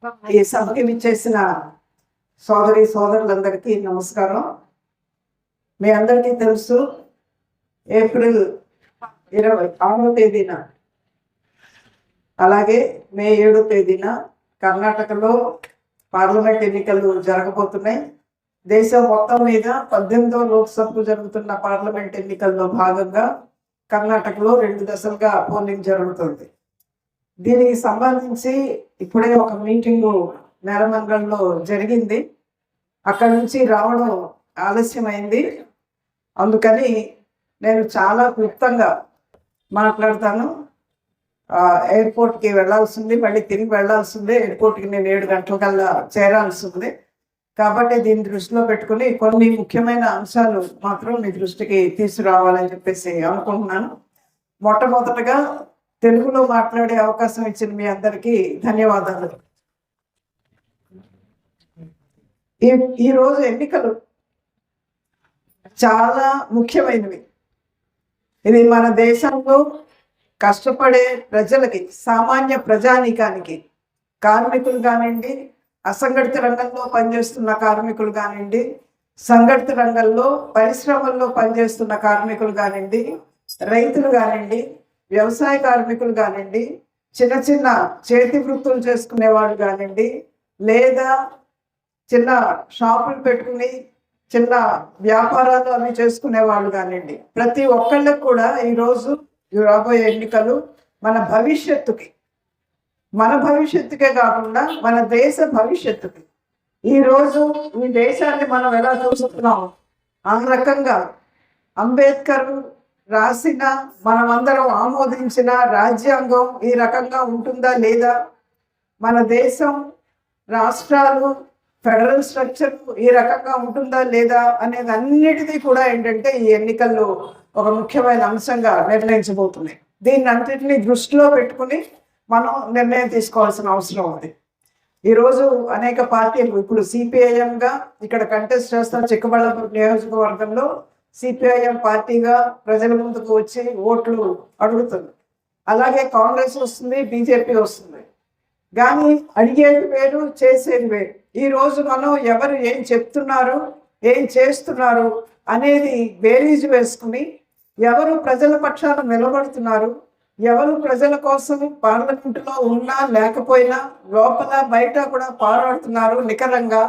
ఈ సభకి విచ్చేసిన సోదరి సోదరులందరికీ నమస్కారం. మీ అందరికీ తెలుసు, ఏప్రిల్ 26వ తేదీన అలాగే మే 7వ తేదీన కర్ణాటకలో పార్లమెంట్ ఎన్నికలు జరగబోతున్నాయి. దేశం మొత్తం మీద 18వ లోక్సభకు జరుగుతున్న పార్లమెంట్ ఎన్నికల్లో భాగంగా కర్ణాటకలో 2 దశలుగా పోలింగ్ జరుగుతుంది. దీనికి సంబంధించి ఇప్పుడే ఒక మీటింగు నేరమంగళంలో జరిగింది. అక్కడి నుంచి రావడం ఆలస్యమైంది. అందుకని నేను చాలా క్లుప్తంగా మాట్లాడతాను. ఎయిర్పోర్ట్కి వెళ్ళాల్సింది, మళ్ళీ తిరిగి వెళ్ళాల్సింది. ఎయిర్పోర్ట్కి నేను 7 గంటలకల్లా చేరాల్సింది. కాబట్టి దీన్ని దృష్టిలో పెట్టుకుని కొన్ని ముఖ్యమైన అంశాలు మాత్రం మీ దృష్టికి తీసుకురావాలని చెప్పేసి అనుకుంటున్నాను. మొట్టమొదటగా తెలుగులో మాట్లాడే అవకాశం ఇచ్చిన మీ అందరికీ ధన్యవాదాలు. ఈరోజు ఎన్నికలు చాలా ముఖ్యమైనవి. ఇది మన దేశంలో కష్టపడే ప్రజలకి, సామాన్య ప్రజానీకానికి, కార్మికులు కానివ్వండి, అసంఘటిత రంగంలో పనిచేస్తున్న కార్మికులు కానివ్వండి, సంఘటిత రంగంలో పరిశ్రమల్లో పనిచేస్తున్న కార్మికులు కానివ్వండి, రైతులు కానివ్వండి, వ్యవసాయ కార్మికులు కానివ్వండి, చిన్న చిన్న చేతి వృత్తులు చేసుకునే వాళ్ళు కానివ్వండి, లేదా చిన్న షాపులు పెట్టుకుని చిన్న వ్యాపారాలు అవి చేసుకునే వాళ్ళు కానివ్వండి, ప్రతి ఒక్కళ్ళకి కూడా ఈరోజు రాబోయే ఎన్నికలు మన భవిష్యత్తుకే కాకుండా మన దేశ భవిష్యత్తుకి. ఈరోజు ఈ దేశాన్ని మనం ఎలా చూస్తున్నాం, ఆ రకంగా అంబేద్కర్ రాసిన, మనమందరం ఆమోదించిన రాజ్యాంగం ఈ రకంగా ఉంటుందా లేదా, మన దేశం రాష్ట్రాలు ఫెడరల్ స్ట్రక్చర్ ఈ రకంగా ఉంటుందా లేదా అనేది అన్నిటినీ కూడా ఏంటంటే ఈ ఎన్నికల్లో ఒక ముఖ్యమైన అంశంగా నిర్ణయించబోతున్నాయి. దీన్ని అంతటినీ దృష్టిలో పెట్టుకుని మనం నిర్ణయం తీసుకోవాల్సిన అవసరం ఉంది. ఈరోజు అనేక పార్టీలు, ఇప్పుడు సిపిఐఎంగా ఇక్కడ కంటెస్ట్ చేస్తున్న చిక్కబళ్ళాపురం నియోజకవర్గంలో సిపిఐఎం పార్టీగా ప్రజల ముందుకు వచ్చి ఓట్లు అడుగుతుంది. అలాగే కాంగ్రెస్ వస్తుంది, బీజేపీ వస్తుంది. కానీ అడిగేది వేరు, చేసేది వేరు. ఈరోజు మనం ఎవరు ఏం చెప్తున్నారు, ఏం చేస్తున్నారు అనేది బేరీజు వేసుకుని ఎవరు ప్రజల పక్షాన నిలబడుతున్నారు, ఎవరు ప్రజల కోసం పార్లమెంటులో ఉన్నా లేకపోయినా లోపల బయట కూడా పోరాడుతున్నారు నికరంగా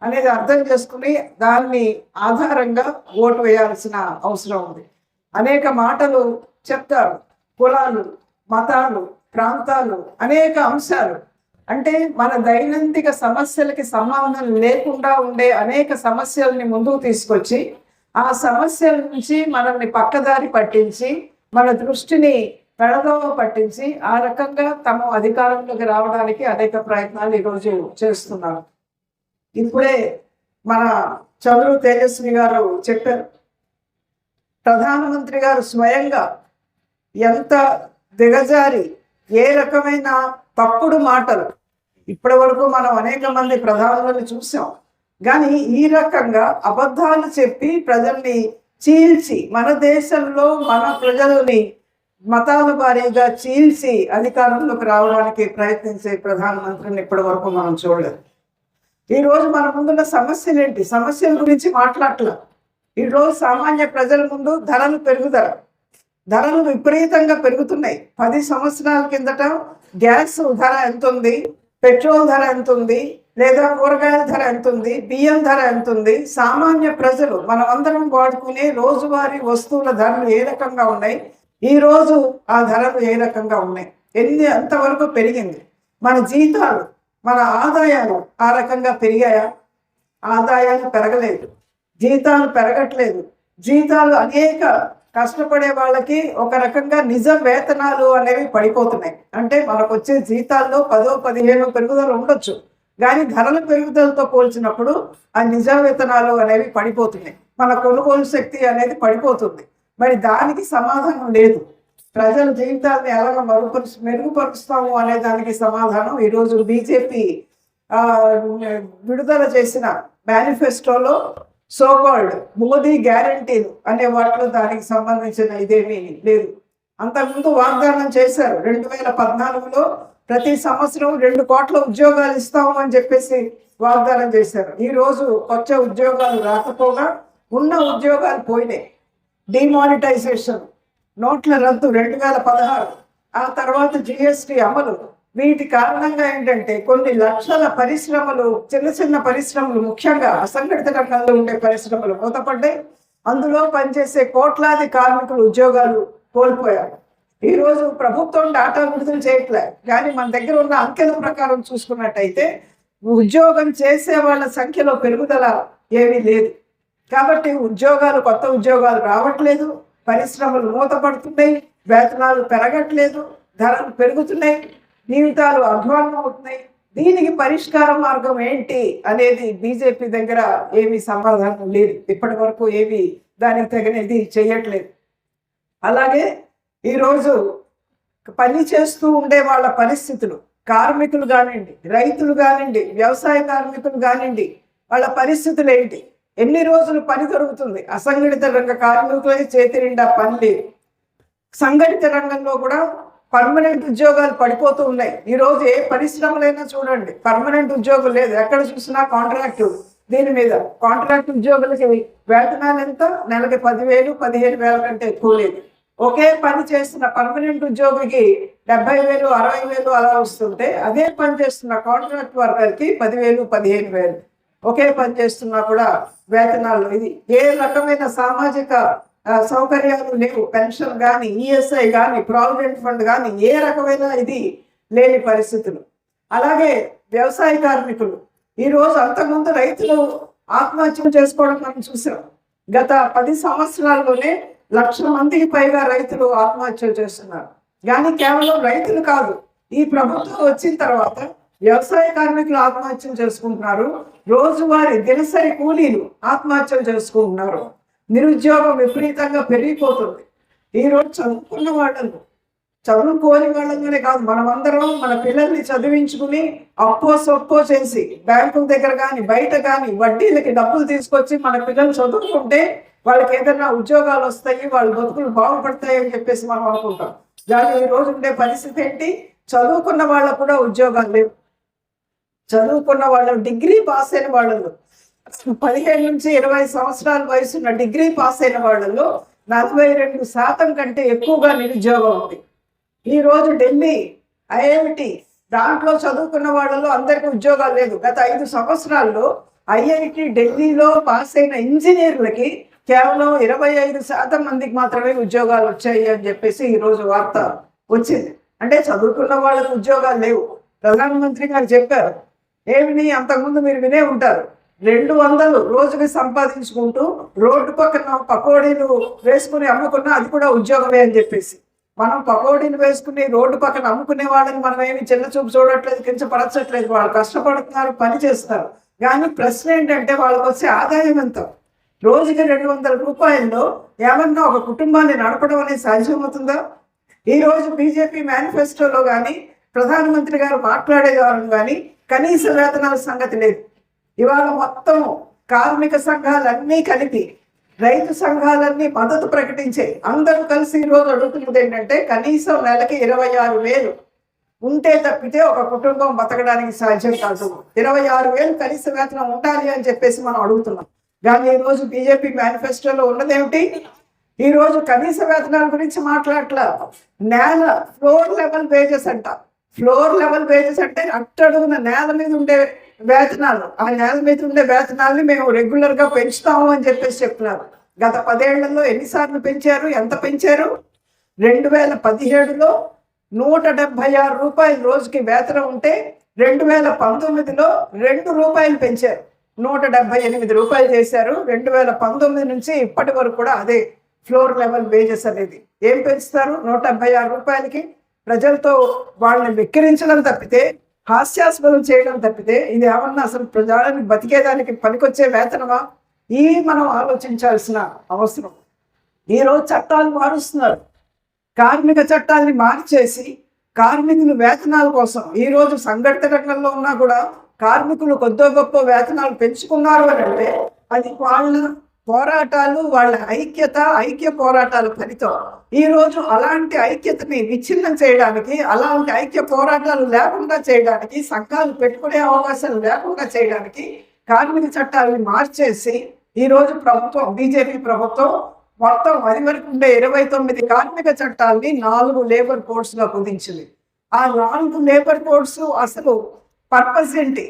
అనేది అర్థం చేసుకుని దాన్ని ఆధారంగా ఓటు వేయాల్సిన అవసరం ఉంది. అనేక మాటలు చెప్తారు, కులాలు, మతాలు, ప్రాంతాలు, అనేక అంశాలు. అంటే మన దైనందిక సమస్యలకి సంబంధం లేకుండా ఉండే అనేక సమస్యల్ని ముందుకు తీసుకొచ్చి ఆ సమస్యల నుంచి మనల్ని పక్కదారి పట్టించి మన దృష్టిని పెడదోవ పట్టించి ఆ రకంగా తమ అధికారంలోకి రావడానికి అనేక ప్రయత్నాలు ఈరోజు చేస్తున్నారు. ఇప్పుడే మన చంద్రు తేజస్వి గారు చెప్పారు, ప్రధానమంత్రి గారు స్వయంగా ఎంత దిగజారి ఏ రకమైన తప్పుడు మాటలు, ఇప్పటి వరకు మనం అనేక మంది ప్రధానులను చూసాం, కానీ ఈ రకంగా అబద్ధాలు చెప్పి ప్రజల్ని చీల్చి, మన దేశంలో మన ప్రజల్ని మతాల వారీగా చీల్చి అధికారంలోకి రావడానికి ప్రయత్నించే ప్రధానమంత్రిని ఇప్పటి వరకు మనం చూడలేదు. ఈరోజు మన ముందున్న సమస్యలు ఏంటి, సమస్యల గురించి మాట్లాడట్లా. ఈరోజు సామాన్య ప్రజల ముందు ధరలు విపరీతంగా పెరుగుతున్నాయి. 10 సంవత్సరాల కిందట గ్యాస్ ధర ఎంత ఉంది, పెట్రోల్ ధర ఎంత ఉంది, లేదా కూరగాయల ధర ఎంత ఉంది, బియ్యం ధర ఎంత ఉంది, సామాన్య ప్రజలు మనమందరం వాడుకునే రోజువారీ వస్తువుల ధరలు ఏ రకంగా ఉన్నాయి, ఈరోజు ఆ ధరలు ఏ రకంగా ఉన్నాయి, అంతవరకు పెరిగింది. మన జీతాలు, మన ఆదాయాలు ఆ రకంగా పెరిగాయా? ఆదాయాలు పెరగలేదు, జీతాలు పెరగట్లేదు. జీతాలు అనేక కష్టపడే వాళ్ళకి ఒక రకంగా నిజ వేతనాలు అనేవి పడిపోతున్నాయి. అంటే మనకు వచ్చే జీతాల్లో 10-15 పెరుగుదల ఉండొచ్చు, కానీ ధరల పెరుగుదలతో పోల్చినప్పుడు ఆ నిజ వేతనాలు అనేవి పడిపోతున్నాయి. మన కొనుగోలు శక్తి అనేది పడిపోతుంది. మరి దానికి సమాధానం లేదు. ప్రజల జీవితాన్ని ఎలాగ మెరుగుపరుస్తాము అనే దానికి సమాధానం ఈరోజు బీజేపీ విడుదల చేసిన మేనిఫెస్టోలో సోకాల్డ్ మోదీ గ్యారంటీలు అనే వాటిలో దానికి సంబంధించిన ఇదేమీ లేదు. అంతకుముందు వాగ్దానం చేశారు, 2014లో ప్రతి సంవత్సరం 2 కోట్ల ఉద్యోగాలు ఇస్తాము అని చెప్పేసి వాగ్దానం చేశారు. ఈరోజు కొత్త ఉద్యోగాలు రాకపోగా ఉన్న ఉద్యోగాలు పోయినాయి. డిమానిటైజేషన్, నోట్ల రద్దు 2016, ఆ తర్వాత జిఎస్టి అమలు. వీటి కారణంగా ఏంటంటే కొన్ని లక్షల పరిశ్రమలు, చిన్న చిన్న పరిశ్రమలు, ముఖ్యంగా అసంఘటిత రంగంలో ఉండే పరిశ్రమలు మూతపడ్డాయి. అందులో పనిచేసే కోట్లాది కార్మికులు ఉద్యోగాలు కోల్పోయారు. ఈరోజు ప్రభుత్వం డాటా విడుదల చేయట్లే, కానీ మన దగ్గర ఉన్న అంకెల ప్రకారం చూసుకున్నట్టయితే ఉద్యోగం చేసే వాళ్ళ సంఖ్యలో పెరుగుదల ఏమీ లేదు. కాబట్టి కొత్త ఉద్యోగాలు రావట్లేదు, పరిశ్రమలు మూతపడుతున్నాయి, వేతనాలు పెరగట్లేదు, ధరలు పెరుగుతున్నాయి, జీవితాలు అధ్వానం అవుతున్నాయి. దీనికి పరిష్కార మార్గం ఏంటి అనేది బీజేపీ దగ్గర ఏమీ సమాధానం లేదు. ఇప్పటి వరకు ఏమీ దానికి తగినది చేయట్లేదు. అలాగే ఈరోజు పని చేస్తూ ఉండే వాళ్ళ పరిస్థితులు, కార్మికులు కానివ్వండి, రైతులు కానివ్వండి, వ్యవసాయ కార్మికులు కానివ్వండి, వాళ్ళ పరిస్థితులు ఏంటి? ఎన్ని రోజులు పని దొరుకుతుంది? అసంఘటిత రంగ కార్మికులకి చేతి నిండా పని లేదు. సంఘటిత రంగంలో కూడా పర్మనెంట్ ఉద్యోగాలు పడిపోతూ ఉన్నాయి. ఈరోజు ఏ పరిశ్రమలైనా చూడండి, పర్మనెంట్ ఉద్యోగం లేదు. ఎక్కడ చూసినా కాంట్రాక్టు. దీని మీద కాంట్రాక్ట్ ఉద్యోగులకి వేతనాలు ఎంత? నెలకి 10,000, 15,000 కంటే ఎక్కువ లేదు. ఒకే పని చేస్తున్న పర్మనెంట్ ఉద్యోగికి 70,000, 60,000 అలా వస్తుంటే, అదే పని చేస్తున్న కాంట్రాక్ట్ వర్కర్కి 10,000, 15,000 ఒకే పని చేస్తున్నా కూడా వేతనాలు. ఇది ఏ రకమైన సామాజిక సౌకర్యాలు లేవు. పెన్షన్ కానీ, ఈఎస్ఐ కానీ, ప్రావిడెంట్ ఫండ్ కానీ ఏ రకమైన ఇది లేని పరిస్థితులు. అలాగే వ్యవసాయ కార్మికులు, ఈరోజు అంతకుముందు రైతులు ఆత్మహత్యలు చేసుకోవడం మనం చూసాం. గత 10 సంవత్సరాల్లోనే 1,00,000 మందికి పైగా రైతులు ఆత్మహత్యలు చేస్తున్నారు. కానీ కేవలం రైతులు కాదు, ఈ ప్రభుత్వం వచ్చిన తర్వాత వ్యవసాయ కార్మికులు ఆత్మహత్యలు చేసుకుంటున్నారు, రోజువారీ దినసరి కూలీలు ఆత్మహత్యలు చేసుకుంటున్నారు. నిరుద్యోగం విపరీతంగా పెరిగిపోతుంది. ఈరోజు చదువుకున్న వాళ్ళను, చదువుకోని వాళ్ళనే కాదు, మనమందరం మన పిల్లల్ని చదివించుకుని అప్పో సొప్పో చేసి బ్యాంకుల దగ్గర కానీ బయట కానీ వడ్డీలకి డబ్బులు తీసుకొచ్చి మన పిల్లలు చదువుకుంటే వాళ్ళకి ఏదైనా ఉద్యోగాలు వస్తాయి, వాళ్ళ బతుకులు బాగుపడతాయి అని చెప్పేసి మనం అనుకుంటాం. కానీ ఈ రోజు ఉండే పరిస్థితి ఏంటి? చదువుకున్న వాళ్ళకు కూడా ఉద్యోగాలు లేవు. చదువుకున్న వాళ్ళు, డిగ్రీ పాస్ అయిన వాళ్ళలో 15 నుంచి 20 సంవత్సరాల వయసున్న డిగ్రీ పాస్ అయిన వాళ్ళలో 42% కంటే ఎక్కువగా నిరుద్యోగం ఉంది. ఈరోజు ఢిల్లీ, ఐఐటి దాంట్లో చదువుకున్న వాళ్ళలో అందరికీ ఉద్యోగాలు లేదు. గత 5 సంవత్సరాల్లో ఐఐటి ఢిల్లీలో పాస్ అయిన ఇంజనీర్లకి కేవలం 25% మందికి మాత్రమే ఉద్యోగాలు వచ్చాయి అని చెప్పేసి ఈరోజు వార్త వచ్చింది. అంటే చదువుకున్న వాళ్ళకి ఉద్యోగాలు లేవు. ప్రధానమంత్రి గారు చెప్పారు, ఏమిని అంతకుముందు మీరు వినే ఉంటారు, 200 రోజుకి సంపాదించుకుంటూ రోడ్డు పక్కన పకోడీలు వేసుకుని అమ్ముకున్నా అది కూడా ఉద్యోగమే అని చెప్పేసి. మనం పకోడీలు వేసుకుని రోడ్డు పక్కన అమ్ముకునే వాళ్ళని మనం ఏమి చిన్న చూపు చూడట్లేదు, కించపరచట్లేదు. వాళ్ళు కష్టపడుతున్నారు, పని చేస్తున్నారు. కానీ ప్రశ్న ఏంటంటే వాళ్ళకి వచ్చే ఆదాయం ఎంత? రోజుకి 200 రూపాయల్లో ఏమన్నా ఒక కుటుంబాన్ని నడపడం అనేది సాధ్యమవుతుందా? ఈరోజు బీజేపీ మేనిఫెస్టోలో కానీ ప్రధానమంత్రి గారు మాట్లాడేవారు కానీ కనీస వేతనాల సంగతి లేదు. ఇవాళ మొత్తం కార్మిక సంఘాలన్నీ కలిపి, రైతు సంఘాలన్నీ మద్దతు ప్రకటించే అందరూ కలిసి ఈరోజు అడుగుతున్నది ఏంటంటే కనీసం నెలకి 26,000 ఉంటే తప్పితే ఒక కుటుంబం బతకడానికి సాధ్యం కాదు. 26,000 కనీస వేతనం ఉండాలి అని చెప్పేసి మనం అడుగుతున్నాం. కానీ ఈరోజు బీజేపీ మేనిఫెస్టోలో ఉన్నదేమిటి? ఈరోజు కనీస వేతనాల గురించి మాట్లాడట్లా, ఫ్లోర్ లెవెల్ వేజెస్ అంట. ఫ్లోర్ లెవెల్ వేజెస్ అంటే అట్టడుగున నేల మీద ఉండే వేతనాలు. ఆ నేల మీద ఉండే వేతనాల్ని మేము రెగ్యులర్గా పెంచుతాము అని చెప్పేసి చెప్తున్నారు. గత 10 ఏళ్లలో ఎన్నిసార్లు పెంచారు? ఎంత పెంచారు? 2017లో 176 రూపాయలు రోజుకి వేతనం ఉంటే 2019లో 2 రూపాయలు పెంచారు, 178 రూపాయలు చేశారు. 2019 నుంచి ఇప్పటి వరకు కూడా అదే ఫ్లోర్ లెవెల్ వేజెస్ అనేది. ఏం పెంచుతారు? 176 రూపాయలకి ప్రజలతో వాళ్ళని వెక్కిరించడం తప్పితే, హాస్యాస్పదం చేయడం తప్పితే ఇది ఏమన్నా అసలు ప్రజానికి బతికేదానికి పనికొచ్చే వేతనమా? మనం ఆలోచించాల్సిన అవసరం. ఈరోజు చట్టాలు మారుస్తున్నారు, కార్మిక చట్టాలని మార్చేసి కార్మికులు వేతనాల కోసం. ఈరోజు సంఘటిత రంగంలో ఉన్నా కూడా కార్మికులు కొద్దో గొప్ప వేతనాలు పెంచుకున్నారు అని అంటే అది వాళ్ళ పోరాటాలు, వాళ్ళ ఐక్య పోరాటాల ఫలితం. ఈరోజు అలాంటి ఐక్యతని విచ్ఛిన్నం చేయడానికి, అలాంటి ఐక్య పోరాటాలు లేకుండా చేయడానికి, సంఘాలు పెట్టుకునే అవకాశాలు లేకుండా చేయడానికి కార్మిక చట్టాలను మార్చేసి ఈరోజు ప్రభుత్వం, బీజేపీ ప్రభుత్వం మొత్తం అది వరకు ఉండే 29 కార్మిక చట్టాలని 4 లేబర్ కోడ్స్గా కుదించింది. ఆ 4 లేబర్ కోడ్స్ అసలు పర్పస్ ఏంటి,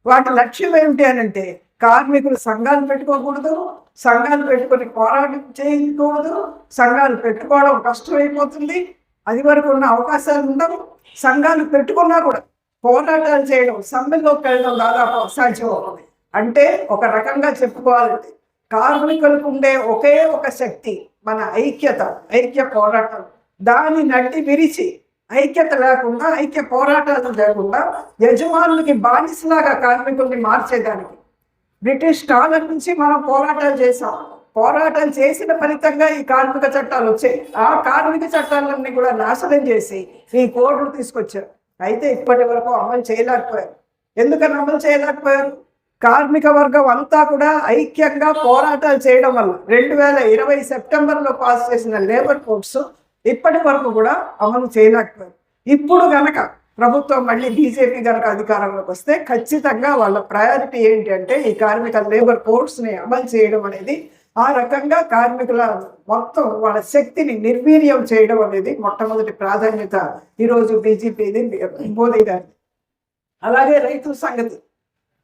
వాటి లక్ష్యం ఏమిటి అని అంటే, కార్మికులు సంఘాలు పెట్టుకోకూడదు, సంఘాలు పెట్టుకొని పోరాటం చేయకూడదు, సంఘాలు పెట్టుకోవడం కష్టమైపోతుంది, అది వరకు ఉన్న అవకాశాలు ఉండవు, సంఘాలు పెట్టుకున్నా కూడా పోరాటాలు చేయడం, సమ్మెలోకి వెళ్ళడం దాదాపు అసాధ్యం అవుతుంది. అంటే ఒక రకంగా చెప్పుకోవాలంటే కార్మికులకు ఉండే ఒకే ఒక శక్తి మన ఐక్య పోరాటం. దాన్ని నడ్డి విరిచి ఐక్యత లేకుండా, ఐక్య పోరాటాలు లేకుండా యజమానులకి బానిసలాగా కార్మికుల్ని మార్చేదానికి బ్రిటిష్ కాలం నుంచి మనం పోరాటాలు చేసాం. పోరాటాలు చేసిన ఫలితంగా ఈ కార్మిక చట్టాలు వచ్చాయి. ఆ కార్మిక చట్టాలన్నీ కూడా నాశనం చేసి ఈ కోడ్లు తీసుకొచ్చారు. అయితే ఇప్పటి వరకు అమలు చేయలేకపోయారు. ఎందుకని అమలు చేయలేకపోయారు? కార్మిక వర్గం అంతా కూడా ఐక్యంగా పోరాటాలు చేయడం వల్ల 2020 సెప్టెంబర్లో పాస్ చేసిన లేబర్ కోడ్స్ ఇప్పటి వరకు కూడా అమలు చేయలేకపోయారు. ఇప్పుడు గనక ప్రభుత్వం మళ్ళీ బీజేపీ గనక అధికారంలోకి వస్తే ఖచ్చితంగా వాళ్ళ ప్రయారిటీ ఏంటి అంటే ఈ కార్మిక లేబర్ కోడ్స్ని అమలు చేయడం అనేది, ఆ రకంగా కార్మికుల మొత్తం వాళ్ళ శక్తిని నిర్వీర్యం చేయడం అనేది మొట్టమొదటి ప్రాధాన్యత ఈరోజు బీజేపీది, మోదీ గారి. అలాగే రైతుల సంగతి.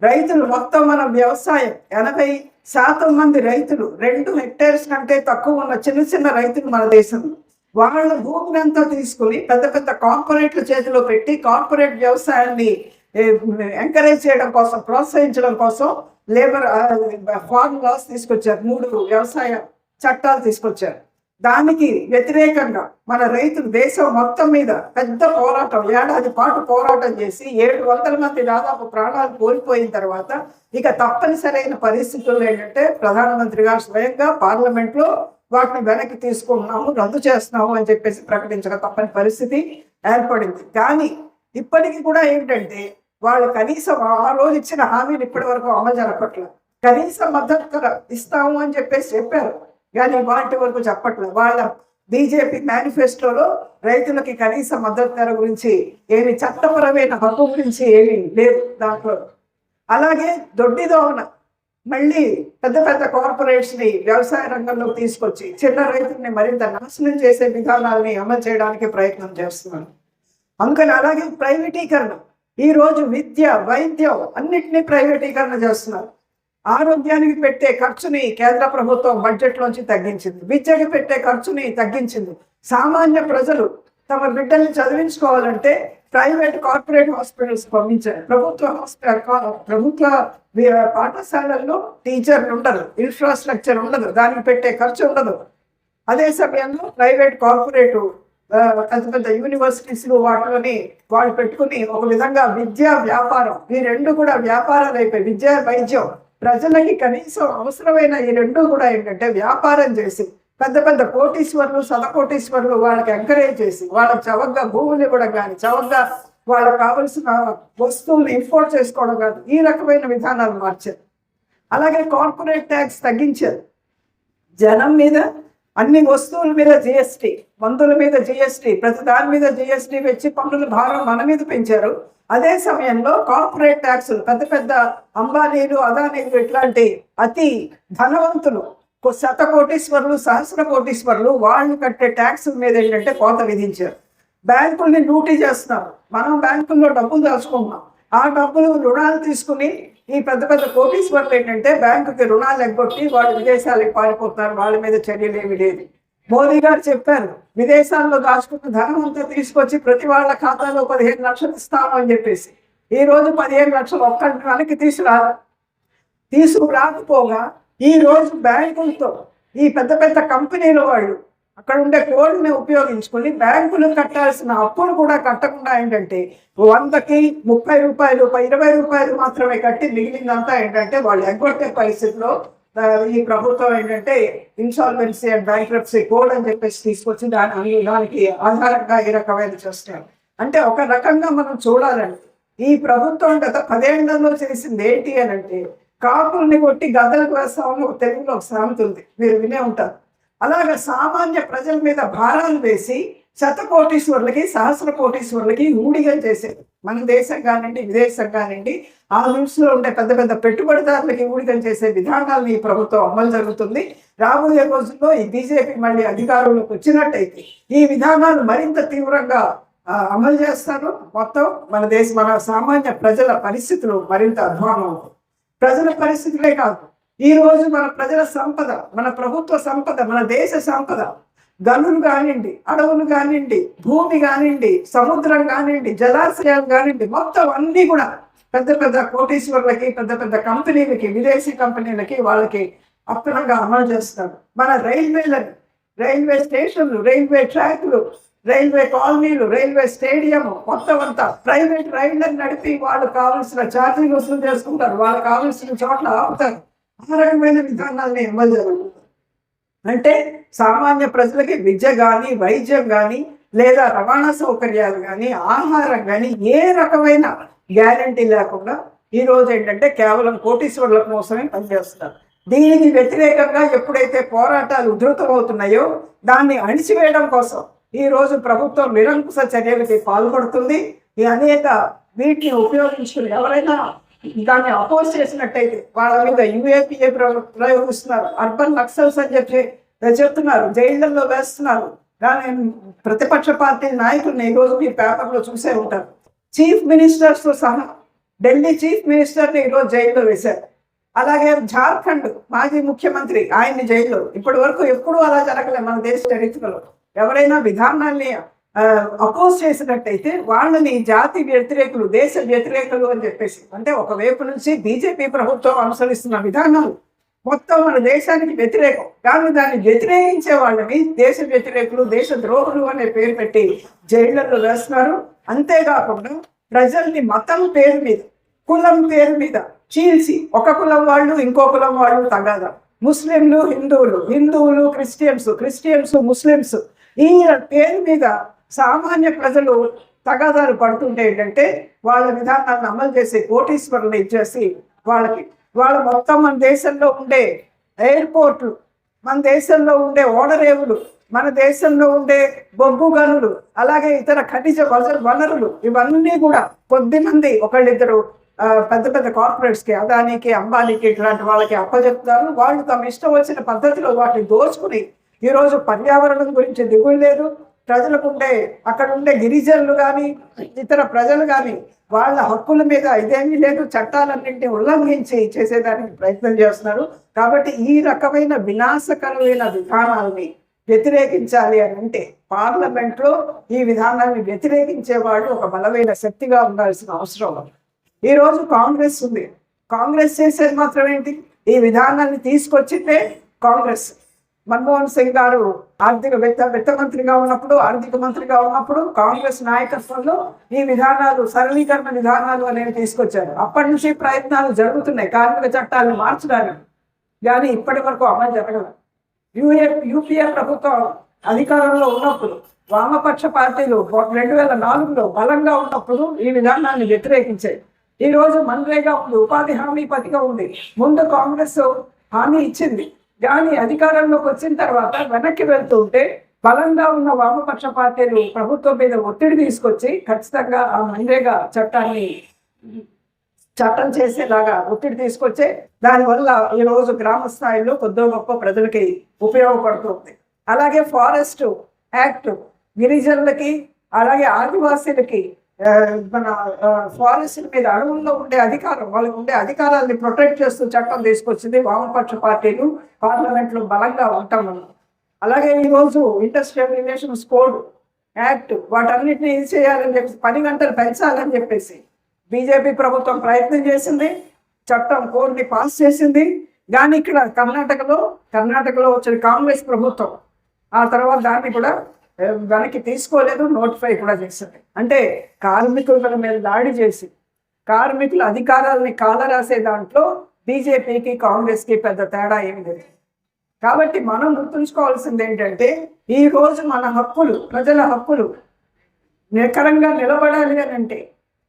రైతులు మొత్తం మన వ్యవసాయం 80% మంది రైతులు 2 హెక్టేర్స్ కంటే తక్కువ ఉన్న చిన్న రైతులు మన దేశంలో. వాళ్ళ భూమిని అంతా తీసుకుని పెద్ద కార్పొరేట్ల చేతిలో పెట్టి కార్పొరేట్ వ్యవసాయాన్ని ఎంకరేజ్ చేయడం కోసం, ప్రోత్సహించడం కోసం లేబర్ ఫార్మ్ లాస్ తీసుకొచ్చారు. 3 వ్యవసాయ చట్టాలు తీసుకొచ్చారు. దానికి వ్యతిరేకంగా మన రైతులు దేశం మొత్తం మీద పెద్ద పోరాటం, ఏడాది పాటు పోరాటం చేసి 700 మంది దాదాపు ప్రాణాలు కోల్పోయిన తర్వాత ఇక తప్పనిసరైన పరిస్థితుల్లో ఏంటంటే ప్రధానమంత్రి గారు స్వయంగా పార్లమెంట్లో వాటిని వెనక్కి తీసుకుంటున్నాము, రద్దు చేస్తున్నాము అని చెప్పేసి ప్రకటించక తప్పని పరిస్థితి ఏర్పడింది. కానీ ఇప్పటికీ కూడా ఏంటంటే వాళ్ళు కనీసం ఆ రోజు ఇచ్చిన హామీని ఇప్పటి వరకు అమలు జరపట్లేదు. కనీస మద్దతు ధర ఇస్తాము అని చెప్పేసి చెప్పారు, కానీ వాటి వరకు చెప్పట్లేదు. వాళ్ళ బీజేపీ మేనిఫెస్టోలో రైతులకి కనీస మద్దతు ధర గురించి ఏమి, చట్టపరమైన హక్కు గురించి ఏమీ లేదు దాంట్లో. అలాగే దొడ్డిదోవన మళ్ళీ పెద్ద కార్పొరేట్స్ని వ్యవసాయ రంగంలోకి తీసుకొచ్చి చిన్న రైతుల్ని మరింత నాశనం చేసే విధానాలని అమలు చేయడానికి ప్రయత్నం చేస్తున్నారు. అందుకని అలాగే ప్రైవేటీకరణ. ఈరోజు విద్య, వైద్యం అన్నిటినీ ప్రైవేటీకరణ చేస్తున్నారు. ఆరోగ్యానికి పెట్టే ఖర్చుని కేంద్ర ప్రభుత్వం బడ్జెట్లోంచి తగ్గించింది, విద్యకి పెట్టే ఖర్చుని తగ్గించింది. సామాన్య ప్రజలు తమ బిడ్డల్ని చదివించుకోవాలంటే ప్రైవేట్ కార్పొరేట్ హాస్పిటల్స్ పంపించారు. ప్రభుత్వ పాఠశాలల్లో టీచర్లు ఉండరు, ఇన్ఫ్రాస్ట్రక్చర్ ఉండదు, దానికి పెట్టే ఖర్చు ఉండదు. అదే సమయంలో ప్రైవేట్ కార్పొరేట్ పెద్ద యూనివర్సిటీస్లు వాటిలోని వాళ్ళు పెట్టుకుని ఒక విధంగా విద్యా వ్యాపారం, ఈ 2 కూడా వ్యాపారాలు అయిపోయి, విద్యా వైద్యం ప్రజలకి కనీసం అవసరమైన ఈ 2 కూడా ఏంటంటే వ్యాపారం చేసి పెద్ద కోటీశ్వర్లు, శతకోటీశ్వర్లు వాళ్ళకి ఎంకరేజ్ చేసి వాళ్ళకి చవకగా భూములు ఇవ్వడం కానీ, చవకగా వాళ్ళకి కావలసిన వస్తువులు ఇంపోర్ట్ చేసుకోవడం కానీ, ఈ రకమైన విధానాలు మార్చారు. అలాగే కార్పొరేట్ ట్యాక్స్ తగ్గించారు. జనం మీద అన్ని వస్తువుల మీద జిఎస్టీ, మందుల మీద జిఎస్టీ, ప్రతి దాని మీద జిఎస్టీ పెంచి పన్నుల భారం మన మీద పెంచారు. అదే సమయంలో కార్పొరేట్ ట్యాక్సులు పెద్ద అంబానీలు, అదానీలు ఇట్లాంటి అతి ధనవంతులు, శతకోటీశ్వర్లు, సహస్ర కోటీశ్వర్లు వాళ్ళు కట్టే ట్యాక్సుల మీద ఏంటంటే కోత విధించారు. బ్యాంకుల్ని లూటీ చేస్తున్నారు. మనం బ్యాంకుల్లో డబ్బులు దాచుకుంటున్నాం. ఆ డబ్బులు రుణాలు తీసుకుని ఈ పెద్ద కోటీశ్వర్లు ఏంటంటే బ్యాంకుకి రుణాలు ఎగ్గొట్టి వాళ్ళు విదేశాలకు పారిపోతున్నారు. వాళ్ళ మీద చర్యలు ఏమి లేదు. మోదీ గారు చెప్పారు, విదేశాల్లో దాచుకున్న ధనం అంతా తీసుకొచ్చి ప్రతి వాళ్ళ ఖాతాలో 15 లక్షలు ఇస్తాము అని చెప్పేసి. ఈ రోజు 15 లక్షలు ఒక్కటి వెనక్కి తీసుకురాకపోగా ఈ రోజు బ్యాంకులతో ఈ పెద్ద కంపెనీల వాళ్ళు అక్కడ ఉండే కోడ్ని ఉపయోగించుకొని బ్యాంకులు కట్టాల్సిన అప్పులు కూడా కట్టకుండా ఏంటంటే 100కి 30 రూపాయలు, 20 రూపాయలు మాత్రమే కట్టి మిగిలిందంతా ఏంటంటే వాళ్ళు ఎగ్గొట్టే పరిస్థితిలో ఈ ప్రభుత్వం ఏంటంటే ఇన్సాల్వెన్సీ అండ్ బ్యాంక్రప్సీ కోడ్ అని చెప్పేసి తీసుకొచ్చి దానికి ఆధారంగా ఈ రకమైన చేస్తారు. అంటే ఒక రకంగా మనం చూడాలండి, ఈ ప్రభుత్వం గత 10 ఏళ్లలో చేసింది ఏంటి అని అంటే కాకుల్ని కొట్టి గద్దలకు వేస్తామని ఒక తెలుగులో ఒక సామెత ఉంది, మీరు వినే ఉంటారు. అలాగే సామాన్య ప్రజల మీద భారాలు వేసి శతకోటీశ్వరులకి సహస్ర కోటీశ్వరులకి ఊడిగం చేసేది. మన దేశం కానివ్వండి, విదేశం కానివ్వండి, ఆ న్యూస్లో ఉండే పెద్ద పెద్ద పెట్టుబడిదారులకి ఊడిగం చేసే విధానాలను ఈ ప్రభుత్వం అమలు జరుగుతుంది. రాబోయే రోజుల్లో ఈ బీజేపీ మళ్ళీ అధికారంలోకి వచ్చినట్టయితే ఈ విధానాలు మరింత తీవ్రంగా అమలు చేస్తారు. మొత్తం మన సామాన్య ప్రజల పరిస్థితులు మరింత అధ్వానం. ప్రజల పరిస్థితులే కాదు, ఈ రోజు మన ప్రజల సంపద, మన ప్రభుత్వ సంపద, మన దేశ సంపద, గనులు కానివ్వండి, అడవులు కానివ్వండి, భూమి కానివ్వండి, సముద్రం కానివ్వండి, జలాశయాలు కానివ్వండి, మొత్తం అన్నీ కూడా పెద్ద పెద్ద కోటీశ్వరులకి, పెద్ద పెద్ద కంపెనీలకి, విదేశీ కంపెనీలకి వాళ్ళకి అప్పనంగా అమలు చేస్తారు. మన రైల్వేలని, రైల్వే స్టేషన్లు, రైల్వే ట్రాక్లు, రైల్వే కాలనీలు, రైల్వే స్టేడియం మొత్తం అంతా ప్రైవేట్ రైళ్లను నడిపి వాళ్ళు కావాల్సిన ఛార్జీలు వసూలు చేసుకుంటారు, వాళ్ళకి కావాల్సిన చోట్ల ఆపుతారు. ఆ రకమైన విధానాలని అమలు జరుగుతుంది. అంటే సామాన్య ప్రజలకి విద్య కానీ, వైద్యం కానీ, లేదా రవాణా సౌకర్యాలు కానీ, ఆహారం కానీ ఏ రకమైన గ్యారంటీ లేకుండా ఈరోజు ఏంటంటే కేవలం కోటీశ్వరుల కోసమే పనిచేస్తున్నారు. దీనికి వ్యతిరేకంగా ఎప్పుడైతే పోరాటాలు ఉధృతమవుతున్నాయో దాన్ని అణిచివేయడం కోసం ఈరోజు ప్రభుత్వం నిరంకుశ చర్యలకి పాల్పడుతుంది. ఈ అనేక వీటిని ఉపయోగించుకుని ఎవరైనా దాన్ని అపోజ్ చేసినట్టయితే వాళ్ళ మీద యూఏపీఏ ప్రయోగిస్తున్నారు, అర్బన్ నక్సల్స్ అని చెప్పి చెప్తున్నారు, జైళ్లలో వేస్తున్నారు. కానీ ప్రతిపక్ష పార్టీ నాయకుల్ని ఈరోజు మీ పేపర్లో చూసే ఉంటారు. చీఫ్ మినిస్టర్స్తో సహా ఢిల్లీ చీఫ్ మినిస్టర్ని ఈరోజు జైల్లో వేశారు. అలాగే జార్ఖండ్ మాజీ ముఖ్యమంత్రి, ఆయన్ని జైల్లో. ఇప్పటి వరకు ఎప్పుడూ అలా జరగలేదు మన దేశ చరిత్రలో. ఎవరైనా విధానాన్ని అపోజ్ చేసినట్టయితే వాళ్ళని జాతి వ్యతిరేకులు, దేశ వ్యతిరేకులు అని చెప్పేసి, అంటే ఒకవైపు నుంచి బీజేపీ ప్రభుత్వం అనుసరిస్తున్న విధానాలు మొత్తం మన దేశానికి వ్యతిరేకం, కానీ దాన్ని వ్యతిరేకించే వాళ్ళని దేశ వ్యతిరేకులు, దేశ ద్రోహులు అనే పేరు పెట్టి జైళ్లలో వేస్తున్నారు. అంతేకాకుండా ప్రజల్ని మతం పేరు మీద, కులం పేరు మీద చీల్చి ఒక కులం వాళ్ళు ఇంకో కులం వాళ్ళు తగాదా, ముస్లింలు హిందువులు, హిందువులు క్రిస్టియన్స్ ముస్లిమ్స్, ఈ పేరు మీద సామాన్య ప్రజలు తగాదాలు పడుతుంటే ఏంటంటే వాళ్ళ విధానాలను అమలు చేసి కోటీశ్వరులు ఇచ్చేసి వాళ్ళ మొత్తం మన దేశంలో ఉండే ఎయిర్పోర్ట్లు, మన దేశంలో ఉండే ఓడరేవులు, మన దేశంలో ఉండే బొగ్గు గనులు, అలాగే ఇతర ఖనిజ వనరులు, ఇవన్నీ కూడా కొద్దిమంది ఒకళ్ళిద్దరు పెద్ద పెద్ద కార్పొరేట్స్కి, అదానికి, అంబానీకి, ఇట్లాంటి వాళ్ళకి అప్పచెప్తారు. వాళ్ళు తమ ఇష్టం వచ్చిన పద్ధతిలో వాటిని దోచుకుని ఈరోజు పర్యావరణం గురించి దిగులు లేదు. ప్రజలకు అక్కడ ఉండే గిరిజనులు కానీ, ఇతర ప్రజలు కానీ వాళ్ళ హక్కుల మీద ఇదేమీ లేదు, చట్టాలన్నింటినీ ఉల్లంఘించి చేసేదానికి ప్రయత్నం చేస్తున్నారు. కాబట్టి ఈ రకమైన వినాశకరమైన విధానాలని వ్యతిరేకించాలి అని అంటే పార్లమెంట్లో ఈ విధానాన్ని వ్యతిరేకించే వాళ్ళు ఒక బలమైన శక్తిగా ఉండాల్సిన అవసరం ఉంది. ఈరోజు కాంగ్రెస్ ఉంది. కాంగ్రెస్ చేసేది మాత్రం ఏంటి? ఈ విధానాన్ని తీసుకొచ్చిందే కాంగ్రెస్. మన్మోహన్ సింగ్ గారు విత్త మంత్రిగా ఉన్నప్పుడు, ఆర్థిక మంత్రిగా ఉన్నప్పుడు కాంగ్రెస్ నాయకత్వంలో ఈ విధానాలు, సరళీకరణ విధానాలు అనేవి తీసుకొచ్చారు. అప్పటి నుంచి ప్రయత్నాలు జరుగుతున్నాయి కార్మిక చట్టాలను మార్చడానికి, కానీ ఇప్పటి వరకు అమలు జరగదు. యూపీఏ ప్రభుత్వం అధికారంలో ఉన్నప్పుడు, వామపక్ష పార్టీలు 2004లో బలంగా ఉన్నప్పుడు ఈ విధానాన్ని వ్యతిరేకించాయి. ఈరోజు మన్రేగా ఉంది, ఉపాధి హామీ పథకం ఉంది. ముందు కాంగ్రెస్ హామీ ఇచ్చింది, కానీ అధికారంలోకి వచ్చిన తర్వాత వెనక్కి వెళ్తూ ఉంటే బలంగా ఉన్న వామపక్ష పార్టీలు ప్రభుత్వం మీద ఒత్తిడి తీసుకొచ్చి ఖచ్చితంగా ఆ మన్రేగా చట్టం చేసేలాగా ఒత్తిడి తీసుకొచ్చే దానివల్ల ఈరోజు గ్రామ స్థాయిలో కొద్దో గొప్ప ప్రజలకి ఉపయోగపడుతుంది. అలాగే ఫారెస్ట్ యాక్ట్ గిరిజనులకి, అలాగే ఆదివాసీలకి మన ఫారెస్ట్ మీద, అడవుల్లో ఉండే అధికారం, వాళ్ళకు ఉండే అధికారాన్ని ప్రొటెక్ట్ చేస్తూ చట్టం తీసుకొచ్చింది వామపక్ష పార్టీలు పార్లమెంట్లో బలంగా ఉంటాం మనం. అలాగే ఈరోజు ఇండస్ట్రియల్ రిలేషన్స్ కోడ్ యాక్ట్, వాటన్నిటిని ఇది చేయాలని చెప్పేసి 10 గంటలు పెంచాలని చెప్పేసి బీజేపీ ప్రభుత్వం ప్రయత్నం చేసింది, చట్టం కోడ్ని పాస్ చేసింది. కానీ ఇక్కడ కర్ణాటకలో వచ్చిన కాంగ్రెస్ ప్రభుత్వం ఆ తర్వాత దాన్ని కూడా వెనక్కి తీసుకోలేదు, నోటిఫై కూడా చేసింది. అంటే కార్మికుల మీద దాడి చేసి కార్మికుల అధికారాలని కాలరాసే దాంట్లో బీజేపీకి కాంగ్రెస్కి పెద్ద తేడా ఏమి లేదు. కాబట్టి మనం గుర్తుంచుకోవాల్సింది ఏంటంటే ఈరోజు మన హక్కులు, ప్రజల హక్కులు నికరంగా నిలబడాలి అని అంటే,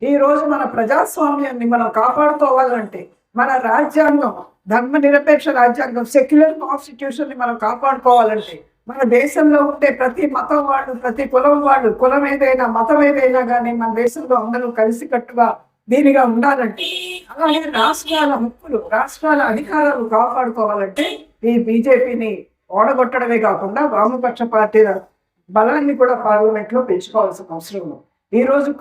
ఈరోజు మన ప్రజాస్వామ్యాన్ని మనం కాపాడుకోవాలంటే మన రాజ్యాంగం ధర్మ నిరపేక్ష రాజ్యాంగం సెక్యులర్ కాన్స్టిట్యూషన్ ని మనం కాపాడుకోవాలంటే మన దేశంలో ఉండే ప్రతి మతం వాళ్ళు, ప్రతి కులం వాళ్ళు, కులం ఏదైనా మతం ఏదైనా కానీ మన దేశంలో అందరూ కలిసికట్టుగా దీనిగా ఉండాలంటే, అలాగే రాష్ట్రాల హక్కులు, రాష్ట్రాల అధికారాలు కాపాడుకోవాలంటే ఈ బీజేపీని ఓడగొట్టడమే కాకుండా వామపక్ష పార్టీల బలాన్ని కూడా పార్లమెంట్ లో పెంచుకోవాల్సిన అవసరం ఉంది. ఈ రోజు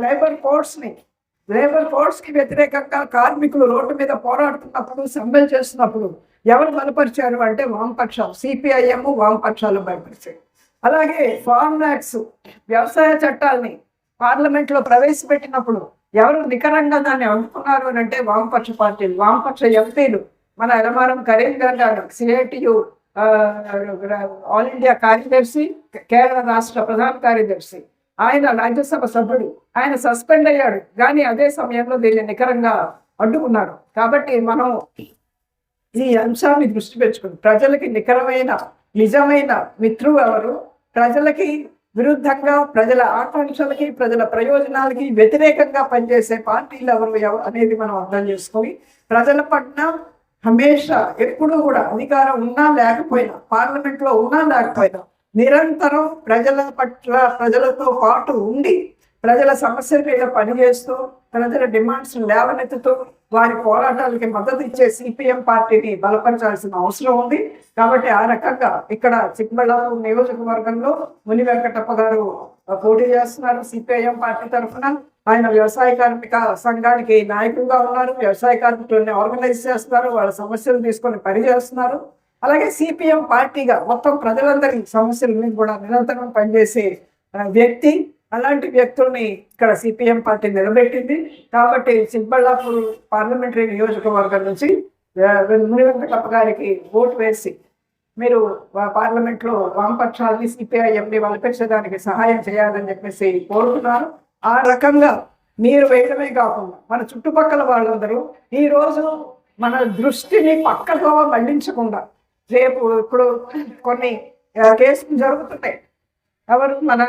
లేబర్ కోడ్స్ కి వ్యతిరేకంగా కార్మికులు రోడ్డు మీద పోరాడుతున్నప్పుడు, సమ్మెలు చేస్తున్నప్పుడు ఎవరు బలపరిచారు అంటే వామపక్షాలు, సిపిఐఎం వామపక్షాలు బలపరిచాయి. అలాగే ఫార్మ్ యాక్ట్స్, వ్యవసాయ చట్టాలని పార్లమెంట్ లో ప్రవేశపెట్టినప్పుడు ఎవరు నికరంగా దాన్ని అడ్డుకున్నారు అని అంటే వామపక్ష పార్టీలు, వామపక్ష ఎంపీలు. మన ఎలమారం కరీం గారు సిఐటియు ఆల్ ఇండియా కార్యదర్శి, కేరళ రాష్ట్ర ప్రధాన కార్యదర్శి, ఆయన రాజ్యసభ సభ్యుడు, ఆయన సస్పెండ్ అయ్యాడు. కానీ అదే సమయంలో దీన్ని నికరంగా అడ్డుకున్నాడు. కాబట్టి మనం ఈ అంశాన్ని దృష్టి పెంచుకుని ప్రజలకి నికరమైన నిజమైన మిత్రులు ఎవరు, ప్రజలకి విరుద్ధంగా, ప్రజల ఆకాంక్షలకి, ప్రజల ప్రయోజనాలకి వ్యతిరేకంగా పనిచేసే పార్టీలు ఎవరు అనేది మనం అర్థం చేసుకొని ప్రజల పట్ల హమేషా ఎప్పుడూ కూడా అధికారం ఉన్నా లేకపోయినా, పార్లమెంట్ లో ఉన్నా లేకపోయినా నిరంతరం ప్రజల పట్ల, ప్రజలతో పాటు ఉండి ప్రజల సమస్యల మీద పనిచేస్తూ, ప్రజల డిమాండ్స్ లేవనెత్తుతూ, వారి పోరాటాలకి మద్దతు ఇచ్చే సిపిఎం పార్టీని బలపరచాల్సిన అవసరం ఉంది. కాబట్టి ఆ రకంగా ఇక్కడ చిక్కబళ్ళాపూర్ నియోజకవర్గంలో ముని వెంకటప్ప గారు పోటీ చేస్తున్నారు సిపిఐఎం పార్టీ తరఫున. ఆయన వ్యవసాయ కార్మిక సంఘానికి నాయకులుగా ఉన్నారు. వ్యవసాయ కార్మికులని ఆర్గనైజ్ చేస్తున్నారు, వాళ్ళ సమస్యలు తీసుకొని పనిచేస్తున్నారు. అలాగే సిపిఎం పార్టీగా మొత్తం ప్రజలందరి సమస్యల మీద కూడా నిరంతరం పనిచేసే వ్యక్తి. అలాంటి వ్యక్తుల్ని ఇక్కడ సిపిఎం పార్టీ నిలబెట్టింది. కాబట్టి చిక్కబళ్ళాపూర్ పార్లమెంటరీ నియోజకవర్గం నుంచి ముని వెంకటప్ప గారికి ఓటు వేసి మీరు పార్లమెంట్లో వామపక్షాలని, సిపిఐఎంని బలపరిచేదానికి సహాయం చేయాలని చెప్పేసి కోరుతున్నాను. ఆ రకంగా మీరు వేయడమే కాకుండా మన చుట్టుపక్కల వాళ్ళందరూ ఈరోజు మన దృష్టిని పక్కగా మళ్లించకుండా, రేపు ఇప్పుడు కొన్ని కేసులు జరుగుతున్నాయి. ఎవరు మన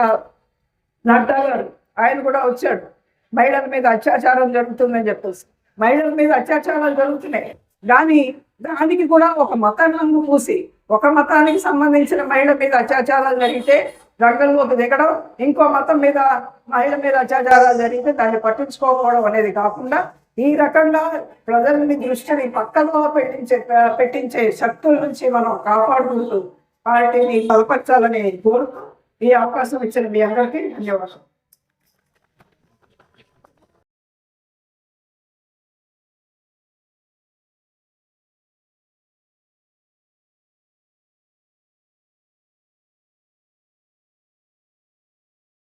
నడ్డా గారు, ఆయన కూడా వచ్చాడు. మహిళల మీద అత్యాచారం జరుగుతుందని చెప్పేసి, మహిళల మీద అత్యాచారాలు జరుగుతున్నాయి. కానీ దానికి కూడా ఒక మతాన్ని మూసి, ఒక మతానికి సంబంధించిన మహిళ మీద అత్యాచారాలు జరిగితే రంగంలోకి దిగడం, ఇంకో మతం మీద మహిళ మీద అత్యాచారాలు జరిగితే దాన్ని పట్టించుకోకపోవడం అనేది కాకుండా ఈ రకంగా ప్రజలని దృష్టిని పక్కలో పెట్టించే శక్తుల నుంచి మనం కాపాడుకుంటూ పార్టీని బలపరచాలని కోరుతూ ఈ అవకాశం ఇచ్చిన మీ అందరికీ ధన్యవాదాలు.